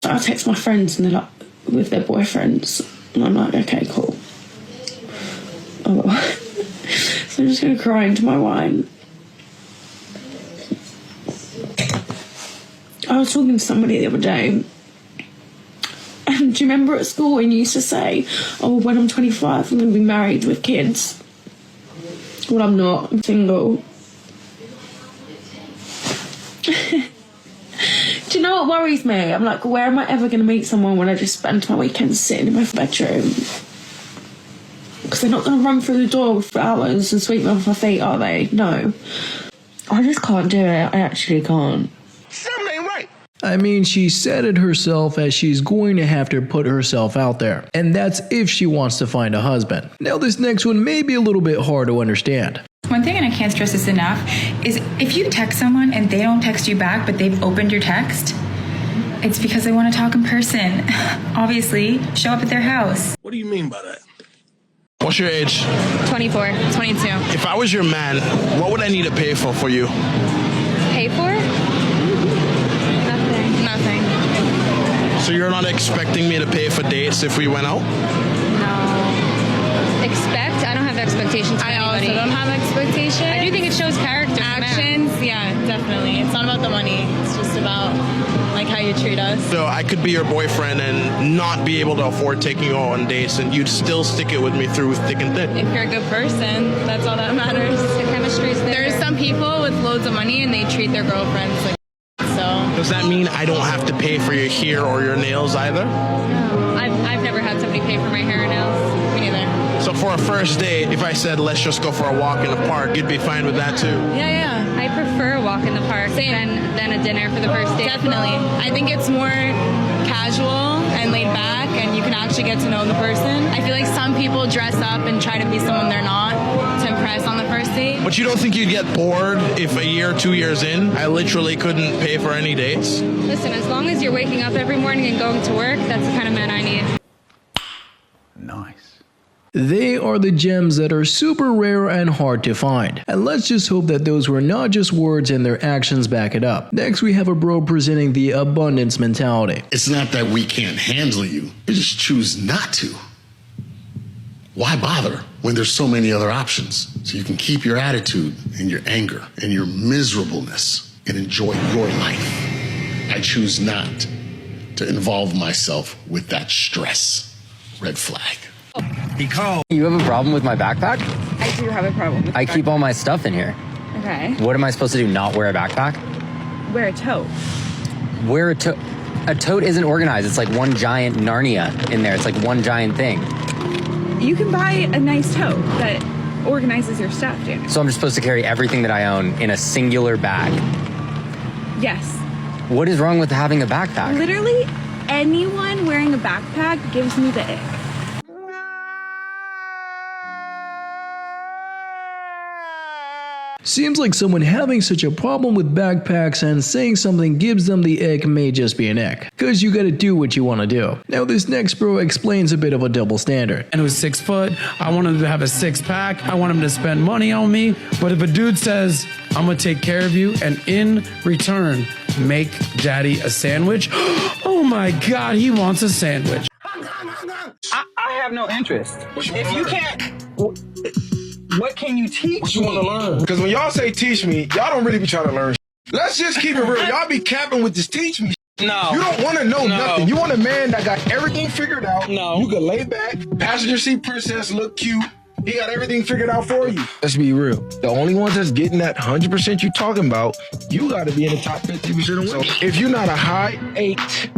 So I text my friends and they're like, with their boyfriends. And I'm like, okay, cool. Oh. So I'm just going to cry into my wine. I was talking to somebody the other day. And do you remember at school when you used to say, oh, when I'm 25, I'm going to be married with kids? Well, I'm not. I'm single. Do you know what worries me? I'm like, where am I ever going to meet someone when I just spend my weekends sitting in my bedroom? Because they're not going to run through the door with flowers and sweep me off my feet, are they? No. I just can't do it. I actually can't. Something ain't right. I mean, she said it herself as she's going to have to put herself out there. And that's if she wants to find a husband. Now, this next one may be a little bit hard to understand. One thing, and I can't stress this enough, is if you text someone and they don't text you back, but they've opened your text, it's because they want to talk in person. Obviously, show up at their house. What do you mean by that? What's your age? 24, 22. If I was your man, what would I need to pay for you? Pay for? Nothing. So you're not expecting me to pay for dates if we went out? No. Expect? I don't have expectations for anybody. I also don't have expectations. I do think it shows character. Actions, yeah, definitely. It's not about the money. It's just about like how you treat us. So I could be your boyfriend and not be able to afford taking you on dates, and you'd still stick it with me through thick and thin. If you're a good person, that's all that matters. The chemistry's there. There's some people with loads of money and they treat their girlfriends like so. Does that mean I don't have to pay for your hair or your nails either? No. I've never had somebody pay for my hair and nails. Me neither. So for a first date, if I said, let's just go for a walk in the park, you'd be fine with that too? Yeah. I prefer a walk in the park than a dinner for the first date. Definitely. I think it's more casual and laid back and you can actually get to know the person. I feel like some people dress up and try to be someone they're not to impress on the first date. But you don't think you'd get bored if a year, 2 years in, I literally couldn't pay for any dates? Listen, as long as you're waking up every morning and going to work, that's the kind of man I need. Nice. They are the gems that are super rare and hard to find. And let's just hope that those were not just words and their actions back it up. Next, we have a bro presenting the abundance mentality. It's not that we can't handle you. We just choose not to. Why bother when there's so many other options? So you can keep your attitude and your anger and your miserableness and enjoy your life. I choose not to involve myself with that stress. Red flag. He called. You have a problem with my backpack? I do have a problem with I keep all my stuff in here. Okay. What am I supposed to do, not wear a backpack? Wear a tote. Wear a tote. A tote isn't organized. It's like one giant Narnia in there. It's like one giant thing. You can buy a nice tote that organizes your stuff, Daniel. So I'm just supposed to carry everything that I own in a singular bag. Yes. What is wrong with having a backpack? Literally anyone wearing a backpack gives me the ick. Seems like someone having such a problem with backpacks and saying something gives them the ick may just be an ick. Cause you gotta do what you wanna do. Now this next bro explains a bit of a double standard. And who's 6 foot, I want him to have a 6-pack, I want him to spend money on me. But if a dude says, I'm gonna take care of you, and in return, make daddy a sandwich, oh my God, he wants a sandwich. I have no interest. If you can't, what can you teach What you want to learn? Because when y'all say teach me, y'all don't really be trying to learn. Let's just keep it real. Y'all be capping with this teach me. No. You don't want to know nothing. You want a man that got everything figured out. No. You can lay back, passenger seat princess, look cute. He got everything figured out for you. Let's be real. The only ones that's getting that 100% you talking about, you got to be in the top 50% of women. So if you're not a high 8,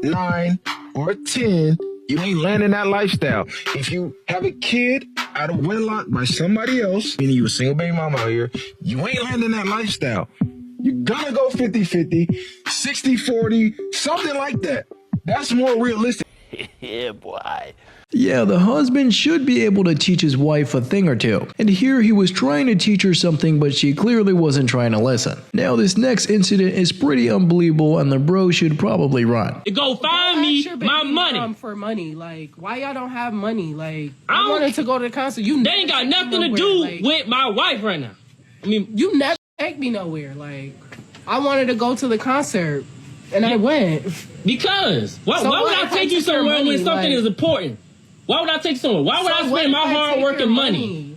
9, or 10, you ain't landing that lifestyle. If you have a kid out of wedlock by somebody else, meaning you a single baby mama out here, you ain't landing that lifestyle. You're gonna go 50-50, 60-40, something like that. That's more realistic. Yeah, boy. Yeah, the husband should be able to teach his wife a thing or two. And here he was trying to teach her something, but she clearly wasn't trying to listen. Now this next incident is pretty unbelievable and the bro should probably run. Go find me my money. For money, like why y'all don't have money? Like I wanted to go to the concert. They ain't got nothing to do with my wife right now. I mean, you never take me nowhere. Like I wanted to go to the concert. And I went. Because. Why would I take you somewhere when something is important? Why would I take you somewhere? Why would I spend my hard work and money?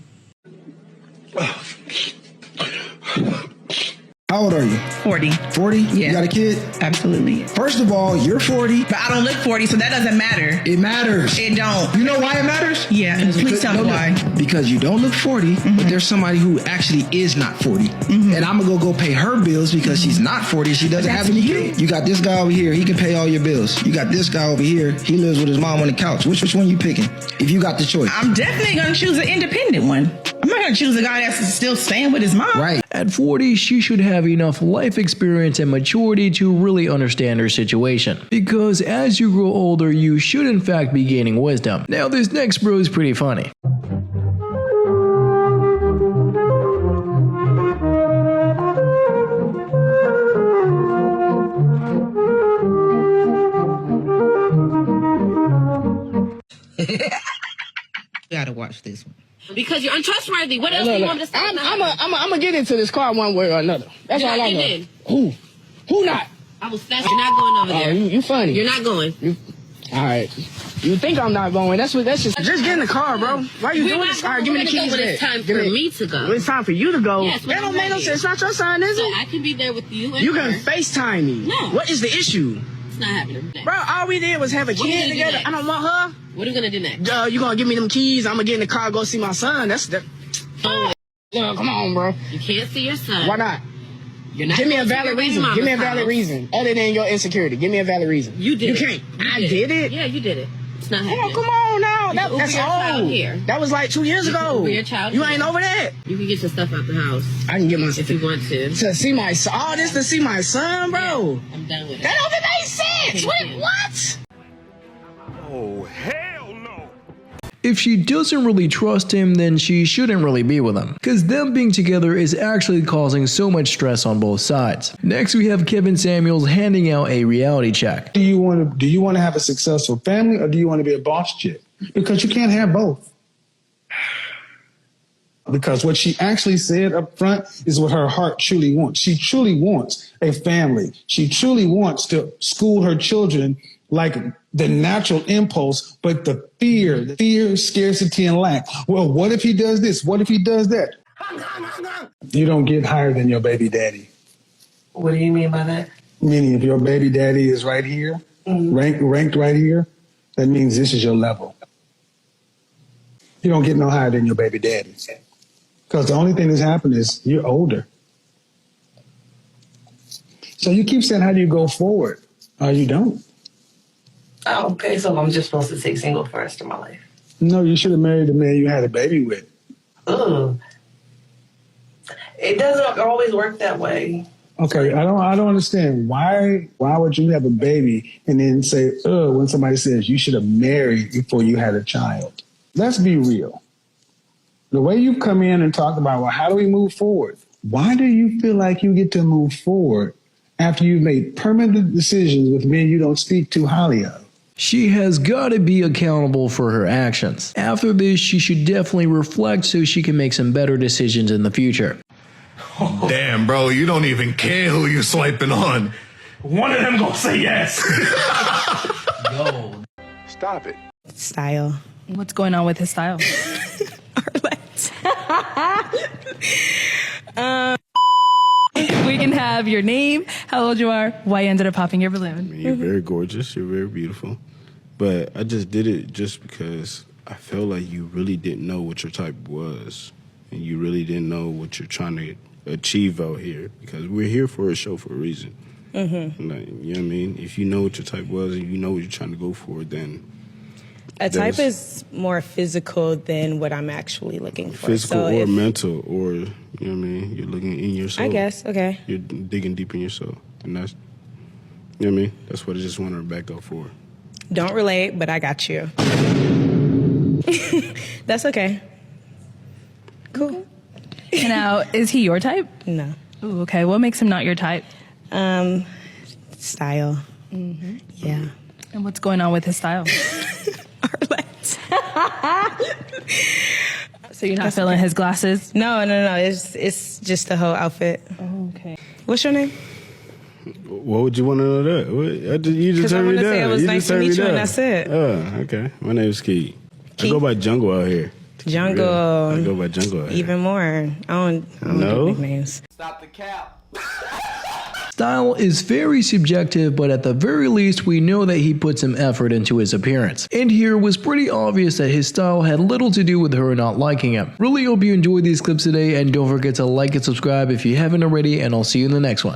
How old are you? 40. 40? Yeah. You got a kid? Absolutely. First of all, you're 40. But I don't look 40, so that doesn't matter. It matters. It don't. You know why it matters? Yeah, please tell me why. Because you don't look 40, but there's somebody who actually is not 40. And I'm going to go pay her bills because she's not 40. She doesn't have any kids. You got this guy over here. He can pay all your bills. You got this guy over here. He lives with his mom on the couch. Which one you picking if you got the choice? I'm definitely going to choose an independent one. I'm not going to choose a guy that's still staying with his mom. Right. At 40, she should have enough life experience and maturity to really understand her situation. Because as you grow older, you should in fact be gaining wisdom. Now this next bro is pretty funny. Gotta watch this one. Because you're untrustworthy. What else do you want to say? I'm gonna get into this car one way or another. That's all I know. Who not? I was fast. You're not going over there. You funny. You're not going. All right. You think I'm not going? That's just get in the car, bro. Why you doing this? All right, give me the keys. It's time for me to go. It's time for you to go. Yes, that don't make no sense. It's not your son, is it? So I can be there with you. You can FaceTime me. No. What is the issue? It's not happening. Bro, all we did was have a kid together. I don't want her. What are you gonna do next? You gonna give me them keys? I'm gonna get in the car, go see my son. That's that. Yeah, come on, bro. You can't see your son. Why not? You're not. Give me a valid reason. Give me a valid reason. Other than your insecurity. Give me a valid reason. You did. You can't. I did it. Yeah, you did it. It's not happening. Oh, come on now. That's old. Here. That was like 2 years ago. Your child. You ain't over that. You can get your stuff out the house. I can get my if you want to. To see my son. All this to see my son, bro. Yeah, I'm done with it. That don't even make sense. What? Oh, hell no. If she doesn't really trust him, then she shouldn't really be with him, because them being together is actually causing so much stress on both sides. Next we have Kevin Samuels handing out a reality check. Do you want to have a successful family, or do you want to be a boss chick? Because you can't have both. Because what she actually said up front is what her heart truly wants. She truly wants a family. She truly wants to school her children like the natural impulse, but the fear, scarcity, and lack. Well, what if he does this? What if he does that? You don't get higher than your baby daddy. What do you mean by that? Meaning if your baby daddy is right here, ranked right here, that means this is your level. You don't get no higher than your baby daddy. Because the only thing that's happened is you're older. So you keep saying, how do you go forward? Or you don't. Oh, okay, so I'm just supposed to stay single for the rest of my life. No, you should have married the man you had a baby with. Ugh. It doesn't always work that way. Okay, I don't understand. Why would you have a baby and then say, when somebody says you should have married before you had a child? Let's be real. The way you come in and talk about, well, how do we move forward? Why do you feel like you get to move forward after you've made permanent decisions with men you don't speak too highly of? She has got to be accountable for her actions. After this, she should definitely reflect so she can make some better decisions in the future. Damn, bro, you don't even care who you're swiping on. One of them gonna say yes. Yo. Stop it. Style. What's going on with his style? We can have your name, how old you are, why you ended up popping your balloon. You're very gorgeous. You're very beautiful. But I just did it just because I felt like you really didn't know what your type was. And you really didn't know what you're trying to achieve out here. Because we're here for a show for a reason. Mm-hmm. Like, you know what I mean? If you know what your type was and you know what you're trying to go for, then... A type is more physical than what I'm actually looking for. Physical or mental, or, you know what I mean? You're looking in your soul. I guess, okay. You're digging deep in your soul. And that's, you know what I mean? That's what I just wanted to back up for. Don't relate, but I got you. That's okay. Cool. Now, is he your type? No. Ooh, okay. What makes him not your type? Style. Mm-hmm. Yeah. And what's going on with his style? So you're not feeling his glasses? No. It's just the whole outfit. Oh, okay. What's your name? What would you want to know that? You just turned me down. Say it was nice to meet you, and that's it. Oh, okay. My name is Keith. I go by Jungle out here. Jungle. I go by Jungle out here. Even more. I don't do nicknames. Stop the cap. Style is very subjective, but at the very least, we know that he put some effort into his appearance. And here was pretty obvious that his style had little to do with her not liking him. Really hope you enjoyed these clips today, and don't forget to like and subscribe if you haven't already, and I'll see you in the next one.